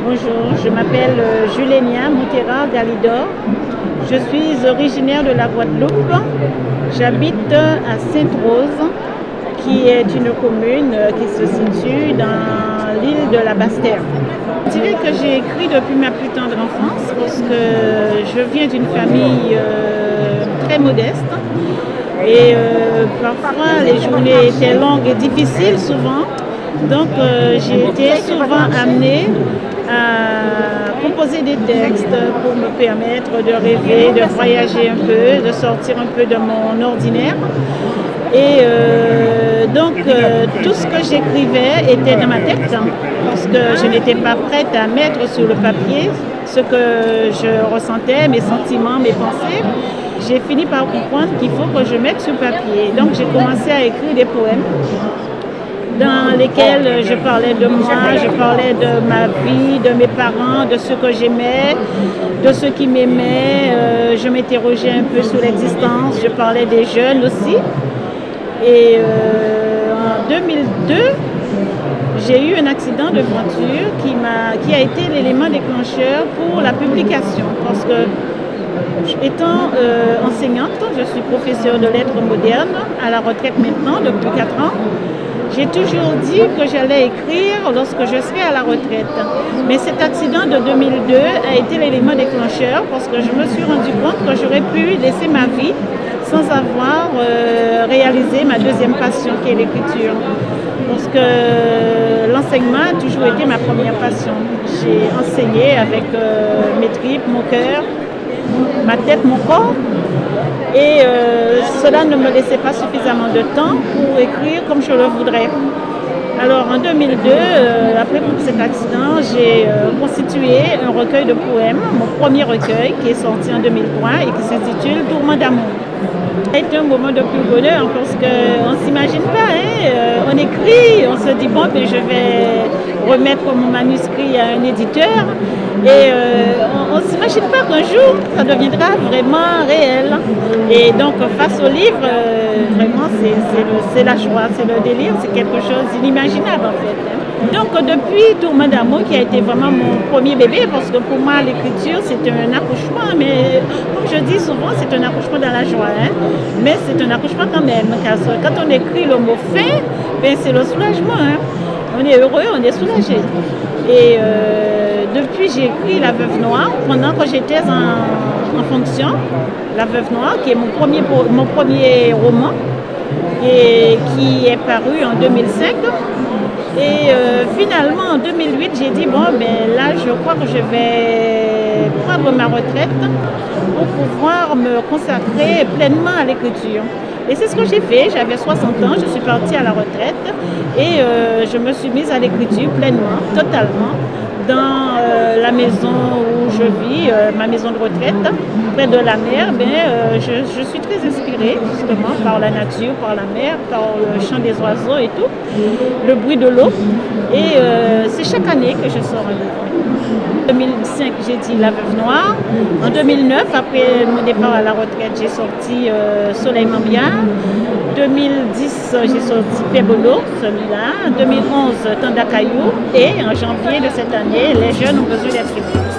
Bonjour, je m'appelle Julénia Moutera Galidor. Je suis originaire de la Guadeloupe. J'habite à Sainte-Rose, qui est une commune qui se situe dans l'île de la Basse-Terre. Je dirais que j'ai écrit depuis ma plus tendre enfance parce que je viens d'une famille très modeste. Et parfois les journées étaient longues et difficiles souvent. Donc j'ai été souvent amenée à composer des textes pour me permettre de rêver, de voyager un peu, de sortir un peu de mon ordinaire. Et donc tout ce que j'écrivais était dans ma tête parce que je n'étais pas prête à mettre sur le papier ce que je ressentais, mes sentiments, mes pensées. J'ai fini par comprendre qu'il faut que je mette sur papier. Donc j'ai commencé à écrire des poèmes dans lesquels je parlais de moi, je parlais de ma vie, de mes parents, de ceux que j'aimais, de ceux qui m'aimaient. Je m'interrogeais un peu sur l'existence, je parlais des jeunes aussi. Et en 2002, j'ai eu un accident de voiture qui a été l'élément déclencheur pour la publication. Parce que, étant enseignante, je suis professeure de lettres modernes, à la retraite maintenant depuis 4 ans. J'ai toujours dit que j'allais écrire lorsque je serai à la retraite. Mais cet accident de 2002 a été l'élément déclencheur parce que je me suis rendu compte que j'aurais pu laisser ma vie sans avoir réalisé ma deuxième passion qui est l'écriture. Parce que l'enseignement a toujours été ma première passion. J'ai enseigné avec mes tripes, mon cœur, ma tête, mon corps. Et cela ne me laissait pas suffisamment de temps pour écrire comme je le voudrais. Alors en 2002, après cet accident, j'ai constitué un recueil de poèmes, mon premier recueil qui est sorti en 2003 et qui s'intitule Tourment d'amour. Ça a été un moment de plus bonheur parce qu'on ne s'imagine pas, hein? On écrit, on se dit bon, mais je vais remettre mon manuscrit à un éditeur et on ne s'imagine pas qu'un jour ça deviendra vraiment réel. Et donc face au livre, vraiment c'est la joie, c'est le délire, c'est quelque chose d'inimaginable en fait. Hein? Donc depuis Tourment d'amour qui a été vraiment mon premier bébé, parce que pour moi l'écriture c'est un accouchement, mais comme je dis souvent c'est un accouchement dans la joie, hein? Mais c'est un accouchement quand même, car quand on écrit le mot fin, ben c'est le soulagement, hein? On est heureux, on est soulagé. Et depuis j'ai écrit La Veuve Noire pendant que j'étais en fonction, La Veuve Noire qui est mon premier roman et qui est paru en 2005. Et finalement, en 2008, j'ai dit, bon, ben là, je crois que je vais prendre ma retraite pour pouvoir me consacrer pleinement à l'écriture. Et c'est ce que j'ai fait. J'avais 60 ans, je suis partie à la retraite et je me suis mise à l'écriture pleinement, totalement, dans la maison où je vis, ma maison de retraite, près de la mer. Je suis très inspirée justement par la nature, par la mer, par le chant des oiseaux et tout, le bruit de l'eau. Et c'est chaque année que je sors un livre. En 2005, j'ai dit La Veuve Noire. En 2009, après mon départ à la retraite, j'ai sorti Soleil Mambia. En 2010, j'ai sorti Pebolo, celui-là. En 2011, Tanda Caillou. Et en janvier de cette année, Les jeunes ont besoin d'être aimés.